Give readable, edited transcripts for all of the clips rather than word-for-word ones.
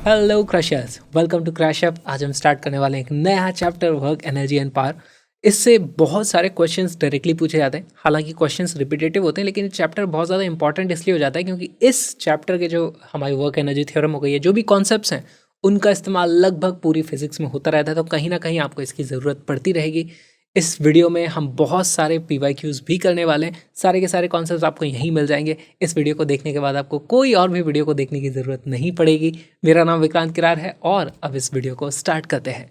Hello crushers, welcome to crash up. आज हम start करने वाले हैं एक नया chapter, work energy and power. इससे बहुत सारे क्वेश्चंस डायरेक्टली पूछे जाते हैं। हालांकि क्वेश्चंस रिपीटेटिव होते हैं, लेकिन चैप्टर बहुत ज़्यादा इंपॉर्टेंट इसलिए हो जाता है क्योंकि इस चैप्टर के जो हमारी वर्क एनर्जी थ्योरम हो गई है, जो भी कॉन्सेप्ट्स हैं, उनका इस्तेमाल लगभग पूरी फिजिक्स में होता रहता है। तो कहीं ना कहीं आपको इसकी ज़रूरत पड़ती रहेगी। इस वीडियो में हम बहुत सारे PYQs भी करने वाले हैं। सारे के सारे कॉन्सेप्ट्स आपको यहीं मिल जाएंगे। इस वीडियो को देखने के बाद आपको कोई और भी वीडियो को देखने की ज़रूरत नहीं पड़ेगी। मेरा नाम विक्रांत किरार है और अब इस वीडियो को स्टार्ट करते हैं।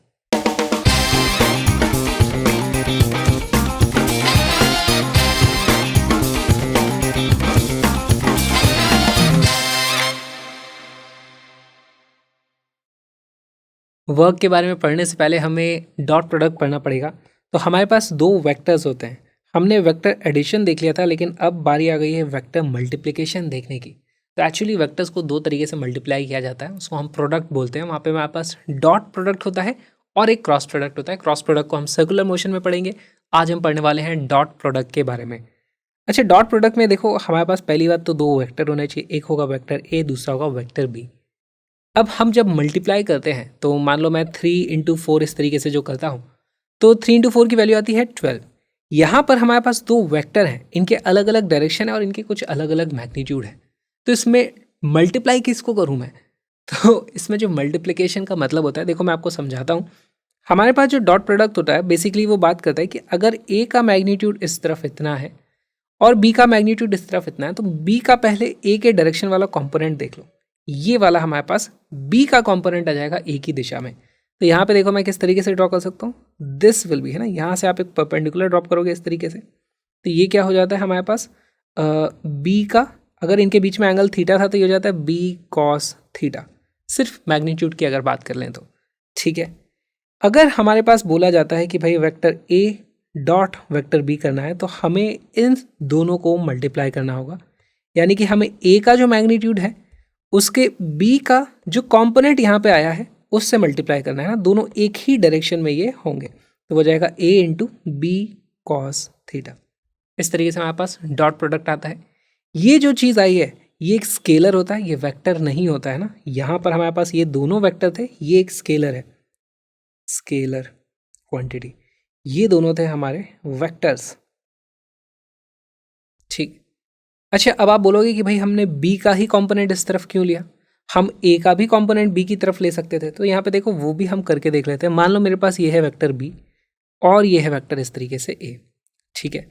वर्क के बारे में पढ़ने से पहले हमें डॉट प्रोडक्ट पढ़ना पड़ेगा। तो हमारे पास दो वेक्टर्स होते हैं। हमने वेक्टर एडिशन देख लिया था, लेकिन अब बारी आ गई है वेक्टर मल्टीप्लिकेशन देखने की। तो एक्चुअली वेक्टर्स को दो तरीके से मल्टीप्लाई किया जाता है, उसको हम प्रोडक्ट बोलते हैं। वहाँ पे हमारे पास डॉट प्रोडक्ट होता है और एक क्रॉस प्रोडक्ट होता है। क्रॉस प्रोडक्ट को हम सर्कुलर मोशन में पढ़ेंगे। आज हम पढ़ने वाले हैं डॉट प्रोडक्ट के बारे में। अच्छा, डॉट प्रोडक्ट में देखो, हमारे पास पहली बात तो दो वेक्टर होने चाहिए। एक होगा वेक्टर ए, दूसरा होगा वेक्टर बी। अब हम जब मल्टीप्लाई करते हैं तो मान लो मैं 3 × 4 इस तरीके से जो करता हूँ, तो 3 × 4 की वैल्यू आती है 12। यहाँ पर हमारे पास दो वेक्टर हैं, इनके अलग अलग डायरेक्शन है और इनके कुछ अलग अलग मैग्नीट्यूड है। तो इसमें मल्टीप्लाई किसको करूँ मैं? तो इसमें जो मल्टीप्लिकेशन का मतलब होता है, देखो मैं आपको समझाता हूँ। हमारे पास जो डॉट प्रोडक्ट होता है, बेसिकली वो बात करता है कि अगर ए का मैग्नीट्यूड इस तरफ इतना है और बी का मैग्नीट्यूड इस तरफ इतना है, तो बी का पहले ए के डायरेक्शन वाला कॉम्पोनेंट देख लो। ये वाला हमारे पास बी का कंपोनेंट आ जाएगा ए की दिशा में। तो यहाँ पे देखो मैं किस तरीके से ड्रॉ कर सकता हूँ। दिस विल बी, है ना, यहाँ से आप एक परपेंडिकुलर ड्रॉप करोगे इस तरीके से, तो ये क्या हो जाता है हमारे पास बी का, अगर इनके बीच में एंगल थीटा था तो ये हो जाता है बी कॉस थीटा, सिर्फ मैग्नीट्यूड की अगर बात कर लें तो। ठीक है, अगर हमारे पास बोला जाता है कि भाई vector A dot vector B करना है, तो हमें इन दोनों को मल्टीप्लाई करना होगा। यानी कि हमें ए का जो मैग्नीट्यूड है उसके बी का जो कंपोनेंट यहाँ पे आया है उससे मल्टीप्लाई करना है ना। दोनों एक ही डायरेक्शन में ये होंगे, तो हो जाएगा a × b cos थीटा। इस तरीके से हमारे पास डॉट प्रोडक्ट आता है। ये जो चीज़ आई है ये एक स्केलर होता है, ये वेक्टर नहीं होता है ना। यहाँ पर हमारे पास ये दोनों वेक्टर थे, ये एक स्केलर है, स्केलर क्वांटिटी। ये दोनों थे हमारे वेक्टर्स। ठीक। अच्छा, अब आप बोलोगे कि भाई हमने बी का ही कंपोनेंट इस तरफ क्यों लिया? हम ए का भी कंपोनेंट बी की तरफ ले सकते थे। तो यहाँ पे देखो वो भी हम करके देख लेते हैं। मान लो मेरे पास ये है वेक्टर बी और ये है वेक्टर इस तरीके से ए। ठीक है,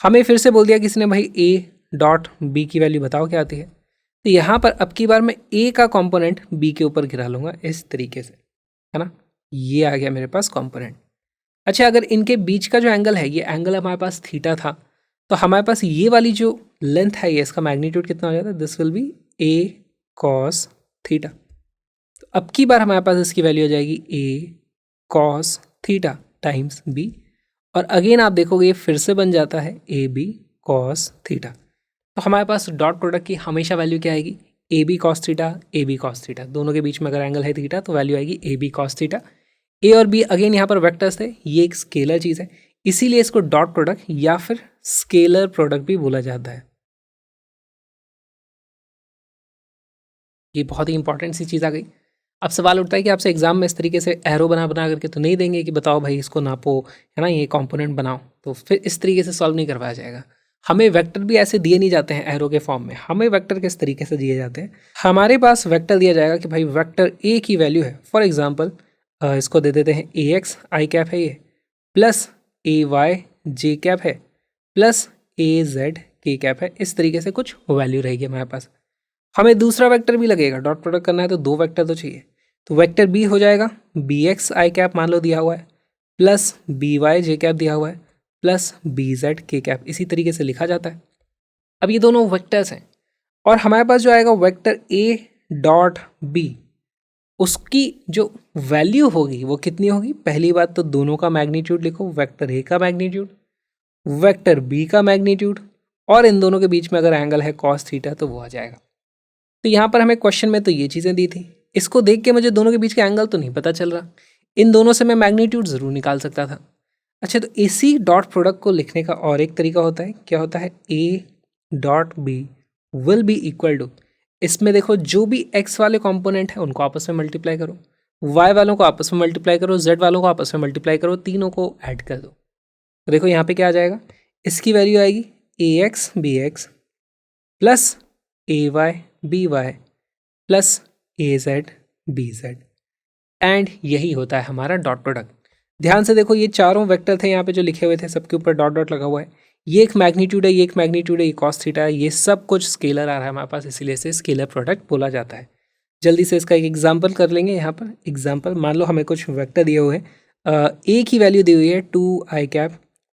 हमें फिर से बोल दिया किसी ने भाई ए डॉट बी की वैल्यू बताओ क्या आती है। तो यहाँ पर अब की बार मैं ए का कंपोनेंट बी के ऊपर गिरा लूँगा इस तरीके से, है ना। ये आ गया मेरे पास कंपोनेंट। अच्छा, अगर इनके बीच का जो एंगल है, ये एंगल हमारे पास थीटा था, तो हमारे पास ये वाली जो लेंथ है, ये इसका मैग्नीट्यूड कितना हो जाता है? This will be A cos theta. तो अब की बार हमारे पास इसकी वैल्यू हो जाएगी ए कॉस थीटा टाइम्स बी, और अगेन आप देखोगे ये फिर से बन जाता है ए बी कॉस थीटा। तो हमारे पास डॉट प्रोडक्ट की हमेशा वैल्यू क्या आएगी? A B cos theta, A B cos theta. दोनों के बीच में अगर एंगल है थीटा तो वैल्यू आएगी ए बी कॉस थीटा। ए और बी अगेन यहाँ पर वेक्टर्स थे, ये एक स्केलर चीज़ है, इसीलिए इसको डॉट प्रोडक्ट या फिर स्केलर प्रोडक्ट भी बोला जाता है। ये बहुत ही इंपॉर्टेंट सी चीज़ आ गई। अब सवाल उठता है कि आपसे एग्जाम में इस तरीके से एरो बना बना करके तो नहीं देंगे कि बताओ भाई इसको नापो, है ना, ये कंपोनेंट बनाओ। तो फिर इस तरीके से सॉल्व नहीं करवाया जाएगा। हमें वेक्टर भी ऐसे दिए नहीं जाते हैं एरो के फॉर्म में। हमें वेक्टर किस तरीके से दिए जाते हैं? हमारे पास वेक्टर दिया जाएगा कि भाई वेक्टर ए की वैल्यू है, फॉर एग्जाम्पल इसको दे देते हैं ए एक्स आई कैप है ये, प्लस ए वाई जे कैप है, प्लस ए जेड के कैप है। इस तरीके से कुछ वैल्यू रहेगी हमारे पास। हमें दूसरा वेक्टर भी लगेगा, डॉट प्रोडक्ट करना है तो दो वेक्टर तो चाहिए। तो वेक्टर बी हो जाएगा बी एक्स आई कैप मान लो दिया हुआ है, प्लस बी वाई जे कैप दिया हुआ है, प्लस बी जेड के कैप। इसी तरीके से लिखा जाता है। अब ये दोनों वेक्टर्स हैं और हमारे पास जो आएगा वेक्टर ए डॉट बी, उसकी जो वैल्यू होगी वो कितनी होगी? पहली बात तो दोनों का मैग्नीट्यूड लिखो, वेक्टर ए का मैग्नीट्यूड, वेक्टर बी का मैग्नीट्यूड, और इन दोनों के बीच में अगर एंगल है कॉस थीटा तो वो आ जाएगा। तो यहाँ पर हमें क्वेश्चन में तो ये चीज़ें दी थी, इसको देख के मुझे दोनों के बीच का एंगल तो नहीं पता चल रहा, इन दोनों से मैं मैग्नीट्यूड ज़रूर निकाल सकता था। अच्छा, तो इसी डॉट प्रोडक्ट को लिखने का और एक तरीका होता है, क्या होता है? A dot B will be equal to इसमें देखो जो भी x वाले कंपोनेंट है उनको आपस में मल्टीप्लाई करो, y वालों को आपस में मल्टीप्लाई करो, z वालों को आपस में मल्टीप्लाई करो, तीनों को ऐड कर दो। तो देखो यहाँ पे क्या आ जाएगा, इसकी वैल्यू आएगी ax bx plus ay by plus az bz, and यही होता है हमारा डॉट प्रोडक्ट। ध्यान से देखो ये चारों वेक्टर थे यहाँ पे जो लिखे हुए थे, सबके ऊपर डॉट डॉट लगा हुआ है। ये एक मैग्नीट्यूड है, ये एक मैग्नीट्यूड है, ये कॉस थीटा है, ये सब कुछ स्केलर आ रहा है हमारे पास, इसीलिए से स्केलर प्रोडक्ट बोला जाता है। जल्दी से इसका एक एग्जाम्पल कर लेंगे। यहाँ पर एग्जाम्पल, मान लो हमें कुछ वेक्टर दिए हुए हैं, ए की वैल्यू दी हुई है 2i cap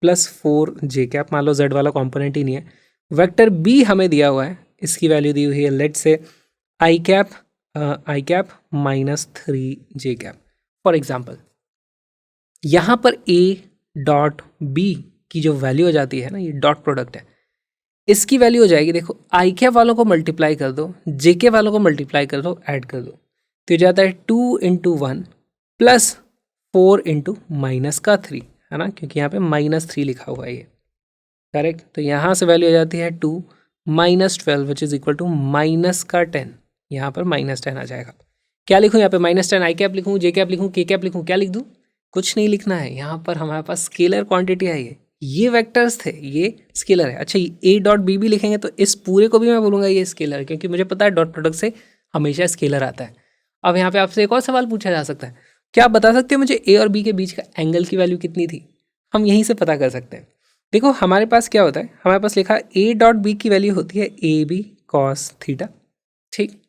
plus 4j cap, मान लो z वाला कॉम्पोनेंट ही नहीं है। वेक्टर बी हमें दिया हुआ है, इसकी वैल्यू दी हुई है लेट से i cap minus 3j cap for example. यहाँ पर a डॉट बी की जो वैल्यू हो जाती है ना, ये डॉट प्रोडक्ट है, इसकी वैल्यू हो जाएगी, देखो आई कैप वालों को मल्टीप्लाई कर दो, जे के वालों को मल्टीप्लाई कर दो, ऐड कर दो, तो ये जाता है 2 इंटू 1 प्लस 4 इंटू माइनस का 3, है ना, क्योंकि यहाँ पे -3 लिखा हुआ है ये, करेक्ट। तो यहाँ से वैल्यू हो जाती है 2 minus 12 which is equal to minus का 10, यहाँ पर -10 आ जाएगा। क्या लिखूँ यहाँ पे, -10 आई कैप लिखूँ, जे कैप लिखूँ, के कैप लिखूँ, क्या लिख दूँ, कुछ नहीं लिखना है। यहाँ पर हमारे पास स्केलर क्वांटिटी है, ये वेक्टर्स थे, ये स्केलर है। अच्छा, ए डॉट बी भी लिखेंगे तो इस पूरे को भी मैं बोलूँगा ये स्केलर है, क्योंकि मुझे पता है डॉट प्रोडक्ट से हमेशा स्केलर आता है। अब यहाँ पे आपसे एक और सवाल पूछा जा सकता है, क्या आप बता सकते हो मुझे ए और बी के बीच का एंगल की वैल्यू कितनी थी? हम यहीं से पता कर सकते हैं। देखो हमारे पास क्या होता है, हमारे पास लिखा ए डॉट बी की वैल्यू होती है ए बी कॉस थीटा, ठीक।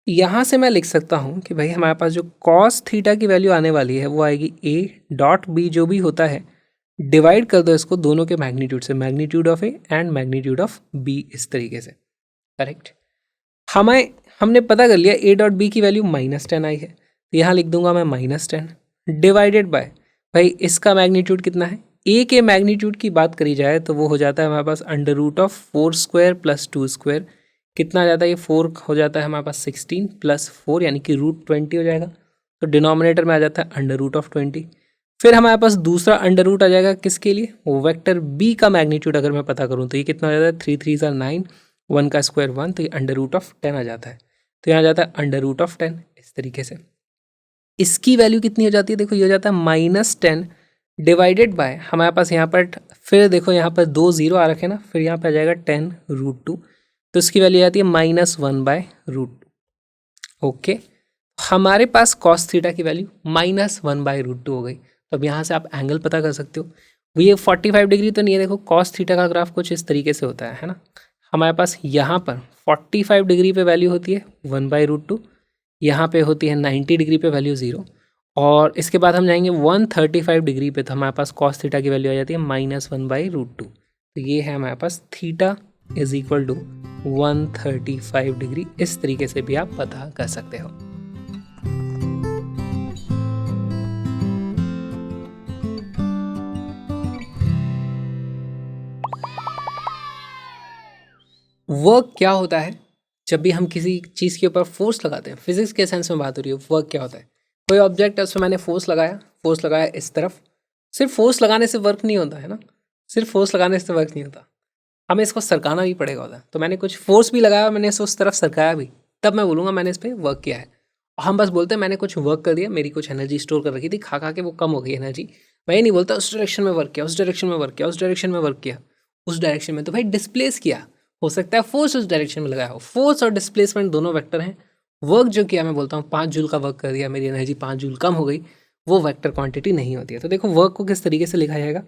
यहाँ से मैं लिख सकता हूँ कि भाई हमारे पास जो कॉस थीटा की वैल्यू आने वाली है वो आएगी ए डॉट बी जो भी होता है, डिवाइड कर दो इसको दोनों के मैग्नीट्यूड से, magnitude of A and magnitude of B, इस तरीके से, करेक्ट। हमने पता कर लिया ए डॉट बी की वैल्यू -10 आई है, तो यहाँ लिख दूंगा मैं -10 डिवाइडेड बाय, भाई इसका मैग्नीट्यूड कितना है, ए के मैग्नीट्यूड की बात करी जाए तो वो हो जाता है हमारे पास √4² प्लस 2², कितना आ जाता है ये 4 हो जाता है हमारे पास 16 प्लस 4 यानी कि √20 हो जाएगा, तो डिनोमिनेटर में आ जाता है √20। फिर हमारे पास दूसरा अंडर रूट आ जाएगा किसके लिए, वो वेक्टर बी का मैग्नीट्यूड अगर मैं पता करूँ तो ये कितना हो जाता है, 3 3 9, 1 का स्क्वायर 1, तो ये √10 आ जाता है, तो यहाँ जाता है √10 इस तरीके से। इसकी वैल्यू कितनी हो जाती है, देखो ये हो जाता है -10 डिवाइडेड बाय, हमारे पास यहाँ पर फिर देखो यहाँ पर 2 0 आ रखे ना, फिर यहाँ पर आ जाएगा 10√2, तो इसकी वैल्यू आती है -1/√2। ओके, हमारे पास कॉस थीटा की वैल्यू -1/√2 हो गई। तो अब यहाँ से आप एंगल पता कर सकते हो, ये 45 डिग्री तो नहीं है, देखो कॉस थीटा का ग्राफ कुछ इस तरीके से होता है ना। हमारे पास यहाँ पर 45 डिग्री पे वैल्यू होती है 1/√2, यहाँ पे होती है 90 डिग्री पे वैल्यू 0, और इसके बाद हम जाएंगे 135 डिग्री पे, तो हमारे पास कॉस थीटा की वैल्यू आ जाती है -1/√2। तो ये है हमारे पास theta is equal to 135 degree, इस तरीके से भी आप पता कर सकते हो। वर्क क्या होता है, जब भी हम किसी चीज़ के ऊपर फोर्स लगाते हैं, फिजिक्स के सेंस में बात हो रही है, वर्क क्या होता है, कोई ऑब्जेक्ट है उसमें मैंने फोर्स लगाया इस तरफ, सिर्फ फोर्स लगाने से वर्क नहीं होता है ना, सिर्फ फोर्स लगाने से वर्क नहीं होता, हमें इसको सरकाना भी पड़ेगा होता है। तो मैंने कुछ फोर्स भी लगाया, मैंने इसे उस तरफ सरकाया भी, तब मैं बोलूँगा मैंने इस पर वर्क किया है। और हम बस बोलते हैं मैंने कुछ वर्क कर दिया, मेरी कुछ एनर्जी स्टोर कर रखी थी, खा खा के वो कम हो गई एनर्जी, मैं ये नहीं बोलता उस डायरेक्शन में वर्क किया, उस डायरेक्शन में वर्क किया, उस डायरेक्शन में वर्क किया, उस डायरेक्शन में तो भाई डिस्प्लेस किया, हो सकता है फोर्स उस डायरेक्शन में लगाया हो। फोर्स और डिस्प्लेसमेंट दोनों वेक्टर हैं। वर्क जो किया, मैं बोलता हूँ 5 जूल का वर्क कर दिया, मेरी एनर्जी 5 जूल कम हो गई, वो वेक्टर क्वांटिटी नहीं होती है। तो देखो वर्क को किस तरीके से लिखा जाएगा,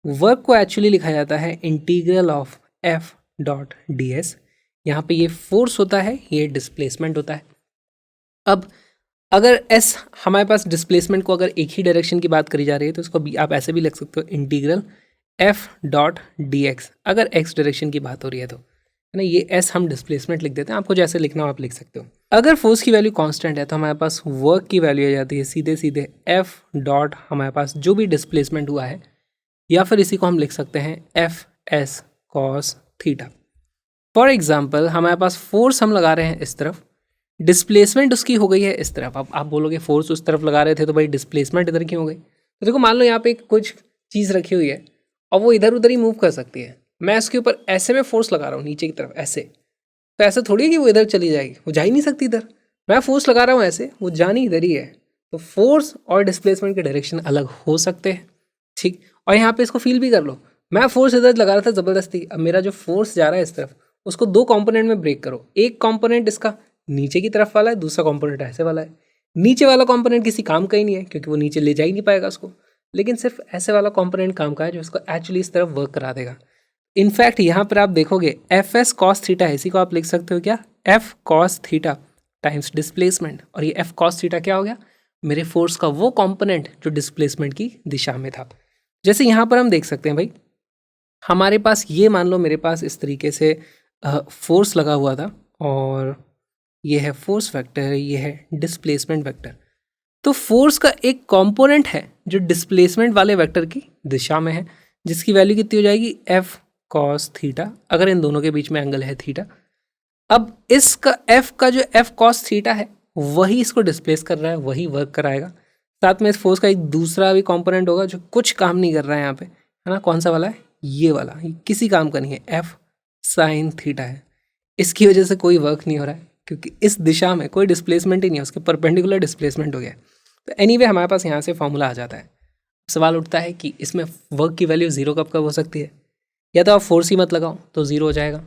वर्क को एक्चुअली लिखा जाता है integral of F dot D S. यहाँ पे ये फोर्स होता है, ये डिस्प्लेसमेंट होता है। अब अगर एस हमारे पास डिस्प्लेसमेंट को अगर एक ही डायरेक्शन की बात करी जा रही है तो इसको भी आप ऐसे भी लिख सकते हो, integral F dot D x, अगर एक्स डायरेक्शन की बात हो रही है तो, है ना, ये एस हम डिस्प्लेसमेंट लिख देते हैं, आपको जैसे लिखना हो आप लिख सकते हो। अगर फोर्स की वैल्यू कांस्टेंट है तो हमारे पास वर्क की वैल्यू आ जाती है सीधे सीधे एफ डॉट हमारे पास जो भी डिस्प्लेसमेंट हुआ है, या फिर इसी को हम लिख सकते हैं F S cos theta. For example हमारे पास फोर्स हम लगा रहे हैं इस तरफ, डिस्प्लेसमेंट उसकी हो गई है इस तरफ। अब आप बोलोगे फोर्स उस तरफ लगा रहे थे तो भाई डिस्प्लेसमेंट इधर क्यों हो गई, तो देखो मान लो यहाँ पे कुछ चीज़ रखी हुई है और वो इधर उधर ही मूव कर सकती है, मैं इसके ऊपर ऐसे में फोर्स लगा रहा हूँ नीचे की तरफ ऐसे, तो ऐसा थोड़ी है कि वो इधर चली जाएगी, वो जा ही नहीं सकती इधर। मैं फोर्स लगा रहा हूँ ऐसे, वो जानी इधर ही है। तो फोर्स और डिस्प्लेसमेंट के डायरेक्शन अलग हो सकते हैं, ठीक। और यहाँ पे इसको फील भी कर लो, मैं फोर्स इधर लगा रहा था ज़बरदस्ती, अब मेरा जो फोर्स जा रहा है इस तरफ, उसको दो कंपोनेंट में ब्रेक करो। एक कंपोनेंट इसका नीचे की तरफ वाला है, दूसरा कंपोनेंट ऐसे वाला है। नीचे वाला कंपोनेंट किसी काम का ही नहीं है, क्योंकि वो नीचे ले जा ही नहीं पाएगा उसको, लेकिन सिर्फ ऐसे वाला कंपोनेंट काम का है जो इसको एक्चुअली इस तरफ वर्क करा देगा। इनफैक्ट यहाँ पर आप देखोगे एफ एस कॉस थीटा है, इसी को आप लिख सकते हो क्या, F cos theta times displacement. और ये एफ कॉस थीटा क्या हो गया, मेरे फोर्स का वो कंपोनेंट जो डिस्प्लेसमेंट की दिशा में था। जैसे यहाँ पर हम देख सकते हैं भाई, हमारे पास ये मान लो मेरे पास इस तरीके से फोर्स लगा हुआ था, और ये है फोर्स वेक्टर, ये है डिस्प्लेसमेंट वेक्टर। तो फोर्स का एक कंपोनेंट है जो डिस्प्लेसमेंट वाले वेक्टर की दिशा में है, जिसकी वैल्यू कितनी हो जाएगी, एफ कॉस थीटा, अगर इन दोनों के बीच में एंगल है थीटा। अब इसका एफ का जो एफ कॉस थीटा है वही इसको डिस्प्लेस कर रहा है, वही वर्क कराएगा। साथ में इस फोर्स का एक दूसरा भी कंपोनेंट होगा जो कुछ काम नहीं कर रहा है यहाँ पे, है ना। कौन सा वाला है, ये वाला, ये किसी काम का नहीं है, एफ साइन थीटा है। इसकी वजह से कोई वर्क नहीं हो रहा है, क्योंकि इस दिशा में कोई डिस्प्लेसमेंट ही नहीं है, उसके परपेंडिकुलर डिस्प्लेसमेंट हो गया है। तो एनीवे हमारे पास यहाँ से फॉर्मूला आ जाता है। सवाल उठता है कि इसमें वर्क की वैल्यू जीरो कब कब हो सकती है। या तो आप फोर्स ही मत लगाओ तो जीरो हो जाएगा,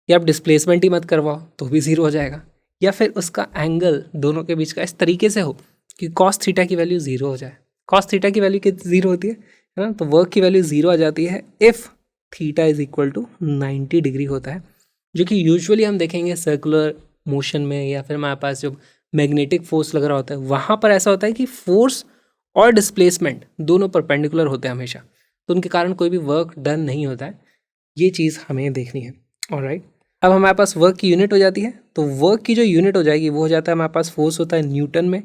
या आप डिस्प्लेसमेंट ही मत करवाओ तो भी जीरो हो जाएगा, या फिर उसका एंगल दोनों के बीच का इस तरीके से हो कि कॉस थीटा की वैल्यू जीरो हो जाए। कॉस थीटा की वैल्यू कितनी जीरो होती है ना, तो वर्क की वैल्यू जीरो आ जाती है if theta is equal to 90 degree होता है, जो कि यूजुअली हम देखेंगे सर्कुलर मोशन में, या फिर हमारे पास जो मैग्नेटिक फोर्स लग रहा होता है वहाँ पर ऐसा होता है कि फोर्स और डिस्प्लेसमेंट दोनों परपेंडिकुलर होते हैं हमेशा, तो उनके कारण कोई भी वर्क डन नहीं होता है। ये चीज़ हमें देखनी है। ऑलराइट, अब हमारे पास वर्क की यूनिट हो जाती है, तो वर्क की जो यूनिट हो जाएगी वो हो जाता है, हमारे पास फोर्स होता है न्यूटन में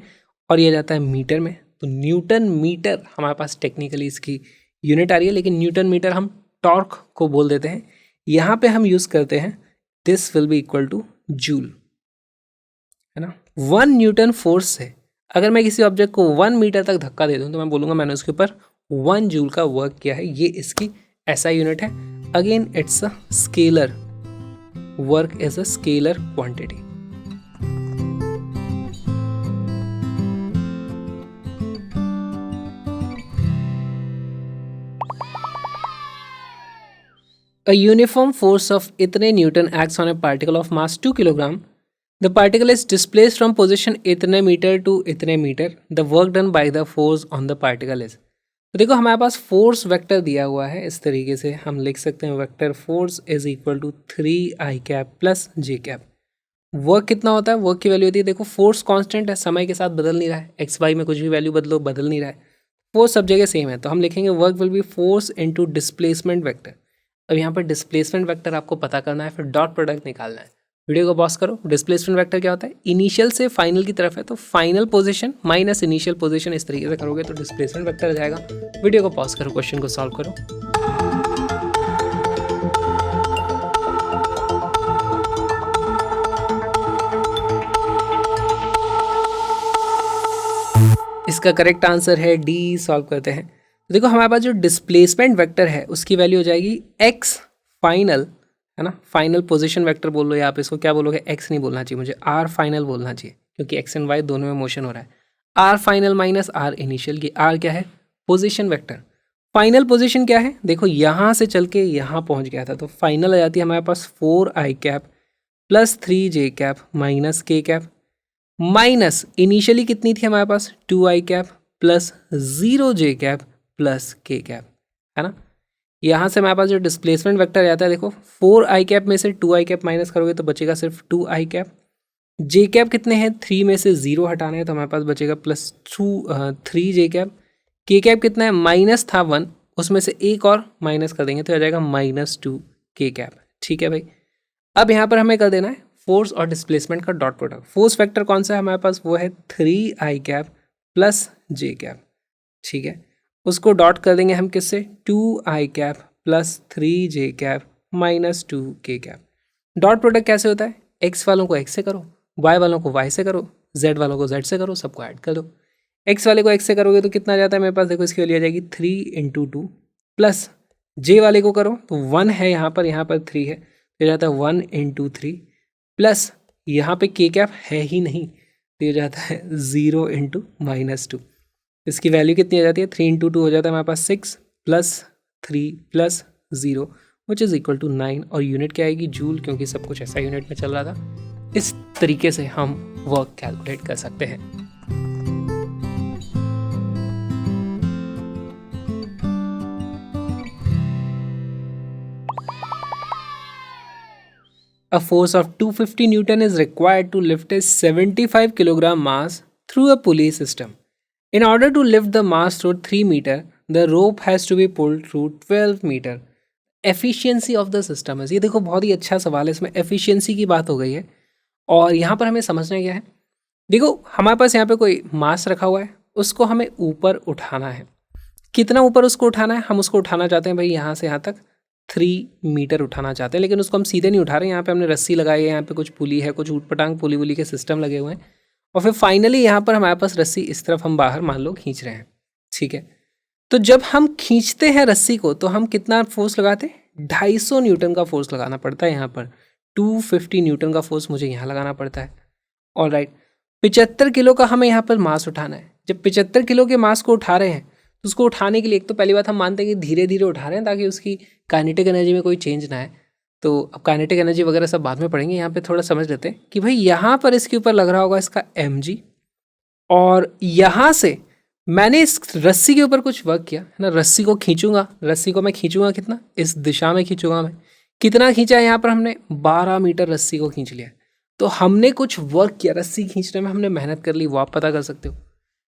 और ये जाता है मीटर में। तो न्यूटन मीटर हमारे पास टेक्निकली इसकी यूनिट आ रही है, लेकिन न्यूटन मीटर हम टॉर्क को बोल देते हैं। यहाँ पे हम यूज़ करते हैं this will be equal two joule, है ना। 1 न्यूटन फोर्स से अगर मैं किसी ऑब्जेक्ट को 1 मीटर तक धक्का दे दूँ तो मैं बोलूँगा मैंने उसके ऊपर 1 जूल का वर्क किया है। ये इसकी ऐसा यूनिट है। Again it's a scalar, work is a scalar quantity. A uniform force of इतने Newton acts on a particle of mass 2 kilogram. The particle is displaced from position इतने मीटर to इतने metre. The work done by the force on the particle is. तो देखो हमारे पास force vector दिया हुआ है, इस तरीके से हम लिख सकते हैं vector force is equal to 3i cap plus J cap. Work कितना होता है, वर्क की वैल्यू होती है, देखो फोर्स कांस्टेंट है, समय के साथ बदल नहीं रहा है, एक्स वाई में कुछ भी वैल्यू बदलो बदल नहीं रहा है, फोर्स सब जगह सेम है। तो हम लिखेंगे work will be force into displacement vector. अब यहाँ पर डिस्प्लेसमेंट वेक्टर आपको पता करना है, फिर डॉट प्रोडक्ट निकालना है। वीडियो को पॉज करो। डिस्प्लेसमेंट वेक्टर क्या होता है, इनिशियल से फाइनल की तरफ है, तो final position minus initial position, इस तरीके से करोगे तो डिस्प्लेसमेंट वेक्टर आ जाएगा। वीडियो को पॉज करो, क्वेश्चन को सॉल्व करो। इसका करेक्ट आंसर है डी। सॉल्व करते हैं। तो देखो हमारे पास जो डिस्प्लेसमेंट वेक्टर है उसकी वैल्यू हो जाएगी एक्स फाइनल, है ना। फाइनल पोजीशन वेक्टर बोल लो, या आप इसको क्या बोलोगे, एक्स नहीं बोलना चाहिए मुझे, आर फाइनल बोलना चाहिए, क्योंकि एक्स एंड वाई दोनों में मोशन हो रहा है। R final minus R initial, की आर क्या है, पोजीशन वेक्टर। फाइनल पोजीशन क्या है, देखो यहाँ से चल के यहाँ पहुँच गया था, तो फाइनल आ जाती है हमारे पास 4i cap plus 3j cap minus k cap, minus initially कितनी थी हमारे पास 2i cap plus 0j cap plus k cap, है ना। यहाँ से हमारे पास जो डिस्प्लेसमेंट वेक्टर आता है, देखो 4i कैप में से 2i कैप माइनस करोगे तो बचेगा सिर्फ 2i कैप। j कैप कितने हैं, 3 में से 0 हटाने हैं तो हमारे पास बचेगा plus 3j cap. k cap कितना है, माइनस था 1, उसमें से एक और माइनस कर देंगे तो आ जाएगा -2k कैप। ठीक है भाई। अब यहाँ पर हमें कर देना है फोर्स और डिस्प्लेसमेंट का डॉट प्रोडक्ट। फोर्स वेक्टर कौन सा है हमारे पास, वो है 3i cap plus j cap. ठीक है, उसको डॉट कर देंगे हम किससे, 2i cap plus 3j cap minus 2k cap. Dot product कैसे होता है, x वालों को x से करो, y वालों को y से करो, z वालों को z से करो, सबको ऐड कर दो। x वाले को x से करोगे तो कितना जाता है मेरे पास, देखो इसकी वैल्यू आ जाएगी 3 × 2 प्लस j वाले को करो तो 1 है यहाँ पर 3 है, तो जाता है 1 × 3 प्लस यहाँ पे के कैप है ही नहीं, तो ये हो जाता है 0 इंटू -2। इसकी वैल्यू कितनी आ जाती है, 3 इंटू 2 हो जाता है हमारे पास 6 plus 3 plus 0 which is equal to 9, और यूनिट क्या आएगी, जूल, क्योंकि सब कुछ ऐसा यूनिट में चल रहा था। इस तरीके से हम वर्क कैलकुलेट कर सकते हैं। A force of 250 Newton is required to lift a 75 kilogram mass through a pulley system. In order to lift the mass through 3 meter, the rope has to be pulled through 12 meter. Efficiency of the system is, ये देखो बहुत ही अच्छा सवाल है, इसमें efficiency की बात हो गई है और यहाँ पर हमें समझना क्या है। देखो हमारे पास यहाँ पे कोई मास रखा हुआ है, उसको हमें ऊपर उठाना है। कितना ऊपर उसको उठाना है, हम उसको उठाना चाहते हैं भाई यहाँ से यहाँ तक 3 मीटर उठाना चाहते हैं, लेकिन उसको हम सीधे नहीं उठा रहे हैं। यहाँ पे हमने रस्सी लगाई है, यहाँ पे कुछ पुली है, कुछ ऊटपटांग पुली वुली के सिस्टम लगे हुए हैं, और फिर फाइनली यहाँ पर हमारे पास रस्सी इस तरफ हम बाहर मान लो खींच रहे हैं, ठीक है। तो जब हम खींचते हैं रस्सी को तो हम कितना फोर्स लगाते हैं, 250 न्यूटन का फोर्स लगाना पड़ता है। यहाँ पर 250 न्यूटन का फोर्स मुझे यहाँ लगाना पड़ता है। ऑलराइट, 75 किलो का हमें यहाँ पर मास उठाना है। जब 75 किलो के मास को उठा रहे हैं तो उसको उठाने के लिए एक तो पहली बात हम मानते हैं कि धीरे धीरे उठा रहे हैं ताकि उसकी काइनेटिक एनर्जी में कोई चेंज ना आए। तो अब काइनेटिक एनर्जी वगैरह सब बाद में पढ़ेंगे, यहाँ पे थोड़ा समझ लेते हैं कि भाई यहाँ पर इसके ऊपर लग रहा होगा इसका mg, और यहाँ से मैंने इस रस्सी के ऊपर कुछ वर्क किया है ना। रस्सी को खींचूंगा, रस्सी को मैं खींचूंगा कितना, इस दिशा में खींचूंगा मैं। कितना खींचा है यहाँ पर हमने, 12 मीटर रस्सी को खींच लिया। तो हमने कुछ वर्क किया, रस्सी खींचने में हमने मेहनत कर ली, वो आप पता कर सकते हो।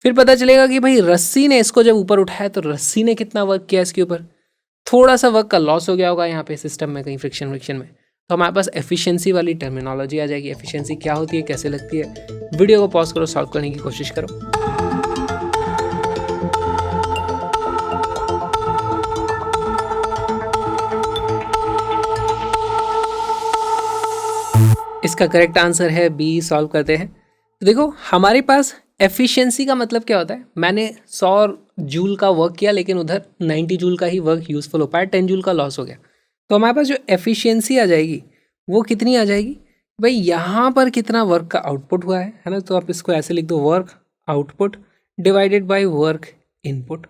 फिर पता चलेगा कि भाई रस्सी ने इसको जब ऊपर उठाया तो रस्सी ने कितना वर्क किया इसके ऊपर। थोड़ा सा वर्क का लॉस हो गया होगा यहाँ पे सिस्टम में, कहीं फ्रिक्शन में, तो हमारे पास एफिशिएंसी वाली टर्मिनोलॉजी आ जाएगी। एफिशिएंसी क्या होती है, कैसे लगती है, वीडियो को पॉज करो, सॉल्व करने की कोशिश करो। इसका करेक्ट आंसर है बी, सॉल्व करते हैं। तो देखो हमारे पास एफिशिएंसी का मतलब क्या होता है, मैंने 100 जूल का वर्क किया लेकिन उधर 90 जूल का ही वर्क यूजफुल हो पाया, 10 जूल का लॉस हो गया। तो हमारे पास जो एफिशिएंसी आ जाएगी वो कितनी आ जाएगी, भाई यहाँ पर कितना वर्क का आउटपुट हुआ है ना। तो आप इसको ऐसे लिख दो, work output divided by work input.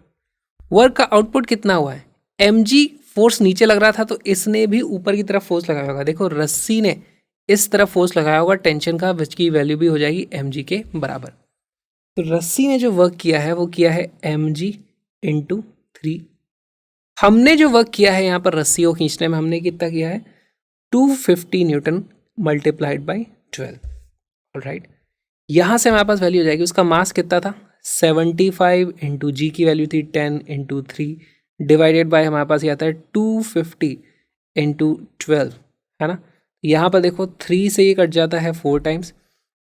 Work का आउटपुट कितना हुआ है, mg फोर्स नीचे लग रहा था तो इसने भी ऊपर की तरफ फोर्स लगाया होगा। देखो रस्सी ने इस तरफ फोर्स लगाया होगा टेंशन का, विच की वैल्यू भी हो जाएगी mg के बराबर। तो रस्सी ने जो वर्क किया है वो किया है mg इंटू 3। हमने जो वर्क किया है यहाँ पर रस्सी को खींचने में हमने कितना किया है, 250 न्यूटन मल्टीप्लाइड बाई 12। ऑलराइट, यहाँ से हमारे पास वैल्यू हो जाएगी, उसका मास कितना था 75 इंटू जी की वैल्यू थी 10 इंटू 3 डिवाइडेड बाय हमारे पास ये आता है 250 इंटू 12, है ना। यहाँ पर देखो 3 से ये कट जाता है 4 टाइम्स,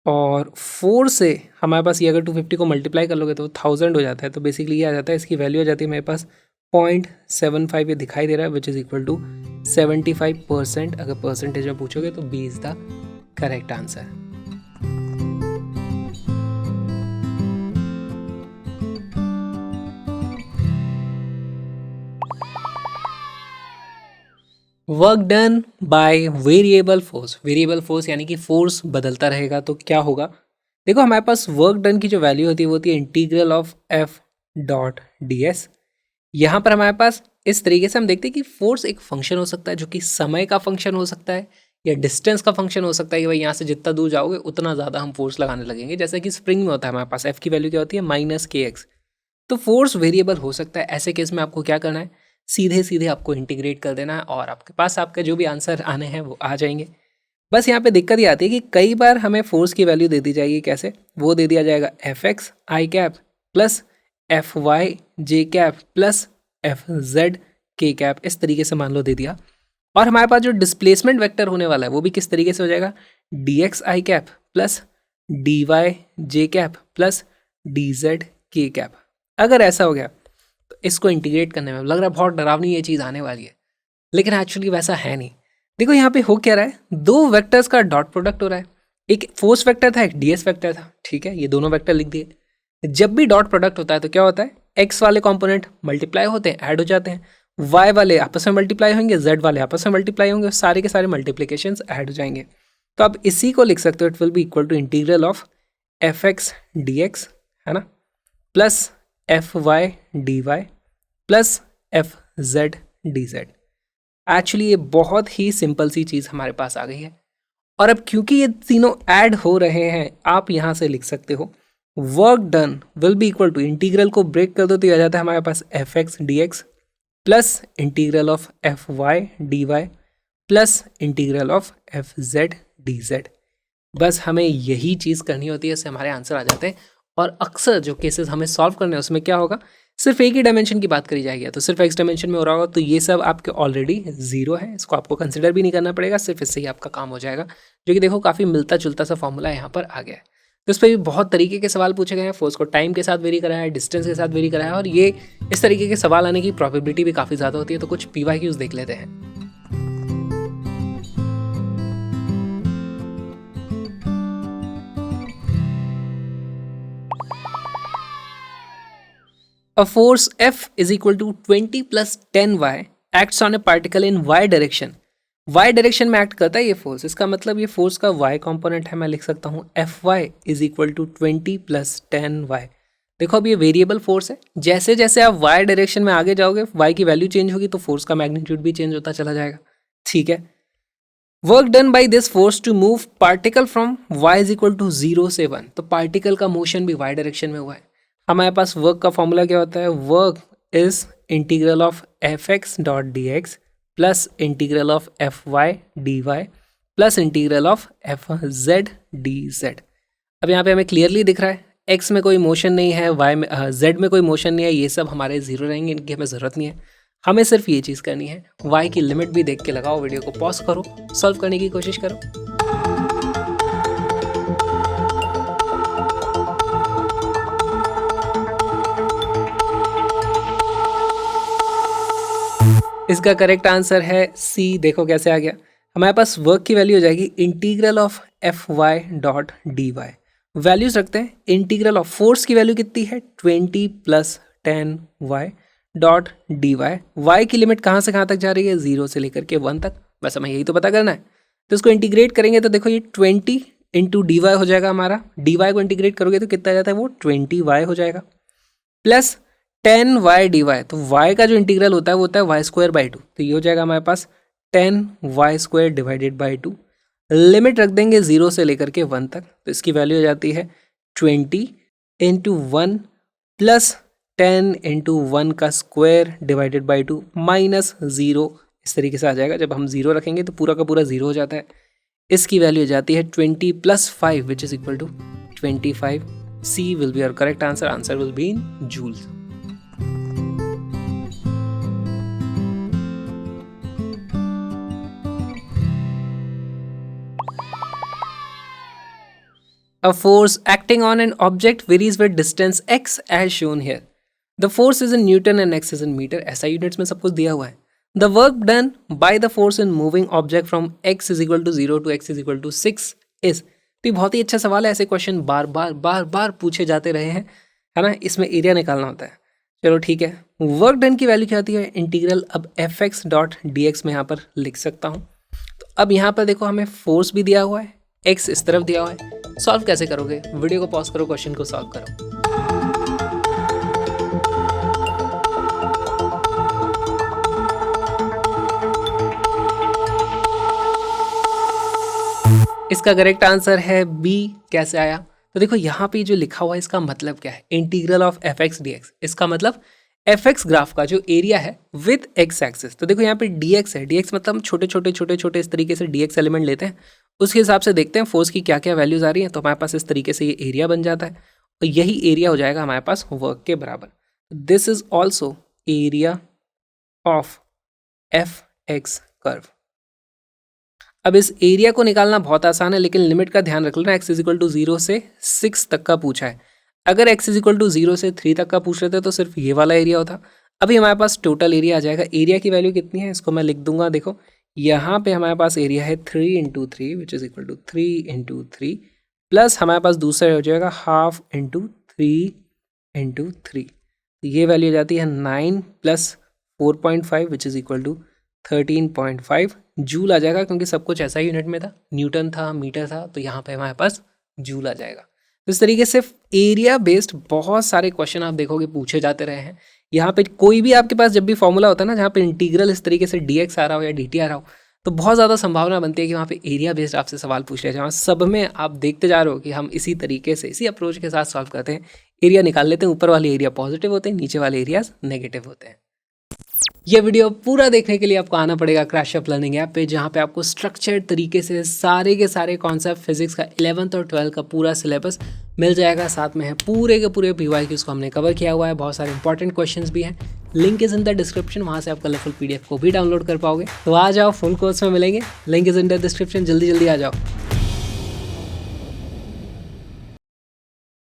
और 4 से हमारे पास ये अगर 250 को मल्टीप्लाई कर लोगे तो 1000 हो जाता है। तो बेसिकली ये आ जाता है, इसकी वैल्यू आ जाती है मेरे पास 0.75, ये दिखाई दे रहा है, विच इज़ इक्वल टू 75%। अगर परसेंटेज में पूछोगे तो B is the correct answer. Work done by variable force. Variable force यानी कि फोर्स बदलता रहेगा, तो क्या होगा, देखो हमारे पास वर्क डन की जो वैल्यू होती है वो होती है integral of F dot D S. यहाँ पर हमारे पास इस तरीके से हम देखते हैं कि फोर्स एक फंक्शन हो सकता है जो कि समय का फंक्शन हो सकता है या डिस्टेंस का फंक्शन हो सकता है कि भाई यहाँ से जितना दूर जाओगे उतना ज़्यादा हम फोर्स लगाने लगेंगे। जैसे कि स्प्रिंग में होता है हमारे पास एफ की वैल्यू क्या होती है -kx। तो फोर्स वेरिएबल हो सकता है। ऐसे केस में आपको क्या करना है, सीधे सीधे आपको इंटीग्रेट कर देना है और आपके पास आपका जो भी आंसर आने हैं वो आ जाएंगे। बस यहाँ पे दिक्कत ये आती है कि कई बार हमें फोर्स की वैल्यू दे दी जाएगी, कैसे, वो दे दिया जाएगा fx i cap plus fy j cap plus fz k cap, इस तरीके से मान लो दे दिया। और हमारे पास जो डिस्प्लेसमेंट वेक्टर होने वाला है वो भी किस तरीके से हो जाएगा, dx i cap plus dy j cap plus dz k cap. अगर ऐसा हो गया तो इसको इंटीग्रेट करने में लग रहा है बहुत डरावनी ये चीज़ आने वाली है, लेकिन एक्चुअली वैसा है नहीं। देखो यहाँ पे हो क्या रहा है, दो वेक्टर्स का डॉट प्रोडक्ट हो रहा है। एक फोर्स वेक्टर था, एक ds वेक्टर था, ठीक है, ये दोनों वेक्टर लिख दिए। जब भी डॉट प्रोडक्ट होता है तो क्या होता है, x वाले कंपोनेंट मल्टीप्लाई होते हैं, ऐड हो जाते हैं, y वाले आपस में मल्टीप्लाई होंगे, z वाले आपस में मल्टीप्लाई होंगे, सारे के सारे मल्टीप्लिकेशंस ऐड हो जाएंगे। तो आप इसी को लिख सकते हो, it will be equal to integral of F X D X, है ना, plus F Y D Y plus F Z D Z. Actually ये बहुत ही सिंपल सी चीज़ हमारे पास आ गई है। और अब क्योंकि ये तीनों ऐड हो रहे हैं, आप यहाँ से लिख सकते हो work done will be equal to, integral को ब्रेक कर दो तो ये आ जाता है हमारे पास F X D X plus integral of F Y D Y plus integral of F Z D Z. बस हमें यही चीज़ करनी होती है, इससे हमारे आंसर आ जाते हैं। और अक्सर जो केसेस हमें सॉल्व करने हैं उसमें क्या होगा, सिर्फ एक ही डायमेंशन की बात करी जाएगी, तो सिर्फ एक्स डायमेंशन में हो रहा होगा, तो ये सब आपके ऑलरेडी जीरो है, इसको आपको कंसिडर भी नहीं करना पड़ेगा, सिर्फ इससे ही आपका काम हो जाएगा। जो कि देखो काफ़ी मिलता जुलता सा फॉर्मूला यहाँ पर आ गया है। तो इस पर भी बहुत तरीके के सवाल पूछे गए हैं, फोर्स को टाइम के साथ वेरी कराया है, डिस्टेंस के साथ वेरी कराया है, और ये इस तरीके के सवाल आने की प्रोबेबिलिटी भी काफ़ी ज़्यादा होती है। तो कुछ PYQs देख लेते हैं। A force F is equal to 20 plus 10y acts on a particle in y direction. y direction में एक्ट करता है ये फोर्स, इसका मतलब ये फोर्स का y कंपोनेंट है। मैं लिख सकता हूँ Fy is equal to 20 plus 10y। देखो अब ये वेरिएबल फोर्स है, जैसे जैसे आप y डायरेक्शन में आगे जाओगे y की वैल्यू चेंज होगी तो फोर्स का मैग्नीट्यूड भी चेंज होता चला जाएगा। ठीक है, work done by this force to move particle from y is equal to 0 से 1, तो पार्टिकल का मोशन भी y डायरेक्शन में हुआ है। हमारे पास वर्क का फॉर्मूला क्या होता है, work is integral of F X dot D X plus integral of F Y D Y plus integral of F Z D Z. अब यहाँ पे हमें क्लियरली दिख रहा है एक्स में कोई मोशन नहीं है, वाई में जेड में कोई मोशन नहीं है, ये सब हमारे जीरो रहेंगे, इनकी हमें ज़रूरत नहीं है। हमें सिर्फ ये चीज़ करनी है, वाई की लिमिट भी देख के लगाओ, वीडियो को पॉज करो, सॉल्व करने की कोशिश करो। इसका करेक्ट आंसर है सी। देखो कैसे आ गया, हमारे पास वर्क की वैल्यू हो जाएगी integral of F Y dot D Y. Values रखते हैं, इंटीग्रल ऑफ फोर्स की वैल्यू कितनी है 20 plus 10 Y dot D Y. Y की लिमिट कहाँ से कहाँ तक जा रही है, 0 से लेकर के 1 तक, बस हमें यही तो पता करना है। तो इसको इंटीग्रेट करेंगे तो देखो ये 20 इंटू डी वाई हो जाएगा हमारा, डी वाई को इंटीग्रेट करोगे तो कितना आ जाता है वो 20 वाई हो जाएगा, प्लस 10 वाई डी वाई। तो वाई का जो इंटीग्रल होता है वो होता है वाई स्क्वायर बाई 2, तो ये हो जाएगा हमारे पास 10 Y square divided by 2। Limit रख देंगे 0 से लेकर के 1 तक, तो इसकी वैल्यू हो जाती है 20 इंटू 1 प्लस 10 इंटू 1 का स्क्वायर डिवाइडेड बाई 2 माइनस 0। इस तरीके से आ जाएगा, जब हम 0 रखेंगे तो पूरा का पूरा 0 हो जाता है। इसकी वैल्यू हो जाती है 20 plus 5 which is equal to 25। C will be our correct answer, answer will be in joules. A force acting on an object varies with distance x as shown here. The force is in Newton and x is in meter. ऐसा units में सब कुछ दिया हुआ है। The work done by the force in moving object from x is equal to 0 to x is equal to 6 is. तो ये बहुत ही अच्छा सवाल है, ऐसे क्वेश्चन बार बार पूछे जाते रहे हैं, है ना। इसमें एरिया निकालना होता है। चलो ठीक है, वर्क डन की वैल्यू क्या होती है, इंटीग्रल अब F X dot D x में यहाँ पर लिख सकता हूँ। तो अब यहाँ पर देखो हमें फोर्स भी दिया हुआ है, एक्स इस तरफ दिया हुआ है। सॉल्व कैसे करोगे, वीडियो को पॉज करो, क्वेश्चन को सॉल्व करो। इसका करेक्ट आंसर है बी। कैसे आया, तो देखो यहाँ पे जो लिखा हुआ है इसका मतलब क्या है, integral of F X D x. इसका मतलब एफ एक्स ग्राफ का जो एरिया है विद एक्स एक्सिस। तो देखो यहाँ पे डी एक्स है, डी एक्स मतलब हम छोटे छोटे इस तरीके से डी एक्स एलिमेंट लेते हैं, उसके हिसाब से देखते हैं फोर्स की क्या क्या वैल्यूज आ रही हैं, तो हमारे पास इस तरीके से ये एरिया बन जाता है, और यही एरिया हो जाएगा हमारे पास वर्क के बराबर। This is also area of F x curve. अब इस एरिया को निकालना बहुत आसान है, लेकिन लिमिट का ध्यान रख लेना, एक्स इज इक्वल टू 0 से 6 तक का पूछा है। अगर एक्स इज इक्वल टू 0 से 3 तक का पूछ रहे थे तो सिर्फ ये वाला एरिया होता। अभी हमारे पास टोटल एरिया आ जाएगा। एरिया की वैल्यू कितनी है इसको मैं लिख दूंगा, देखो यहाँ पे हमारे पास एरिया है 3 into 3 which is equal to 3 into 3 plus हमारे पास दूसरा हो जाएगा हाफ इंटू 3 इंटू 3। ये वैल्यू हो जाती है 9 plus 4.5 which is equal to 13.5 joule आ जाएगा, क्योंकि सब कुछ ऐसा ही यूनिट में था, न्यूटन था, मीटर था, तो यहाँ पे हमारे पास जूल आ जाएगा। तो इस तरीके से एरिया बेस्ड बहुत सारे क्वेश्चन आप देखोगे पूछे जाते रहे हैं। यहाँ पे कोई भी आपके पास जब भी फॉर्मूला होता है ना, जहाँ पे इंटीग्रल इस तरीके से dx आ रहा हो या dt आ रहा हो, तो बहुत ज़्यादा संभावना बनती है कि वहाँ पे एरिया बेस्ड आपसे सवाल पूछ लिया जाए। सब में आप देखते जा रहे हो कि हम इसी तरीके से, इसी अप्रोच के साथ सॉल्व करते हैं, एरिया निकाल लेते हैं। ऊपर वाले एरिया पॉजिटिव होते हैं, नीचे वाले एरियाज नेगेटिव होते हैं। ये वीडियो पूरा देखने के लिए आपको आना पड़ेगा क्रैशअप लर्निंग ऐप पे, जहाँ पे आपको स्ट्रक्चर्ड तरीके से सारे के सारे कॉन्सेप्ट फिजिक्स का 11th और 12th का पूरा सिलेबस मिल जाएगा। साथ में है पूरे के पूरे PYQs को हमने कवर किया हुआ है, बहुत सारे इंपॉर्टेंट क्वेश्चंस भी हैं। Link is in the description, वहाँ से आप कलरफुल PDF को भी डाउनलोड कर पाओगे। तो आ जाओ, फुल कोर्स में मिलेंगे, link is in the description, जल्दी जल्दी आ जाओ।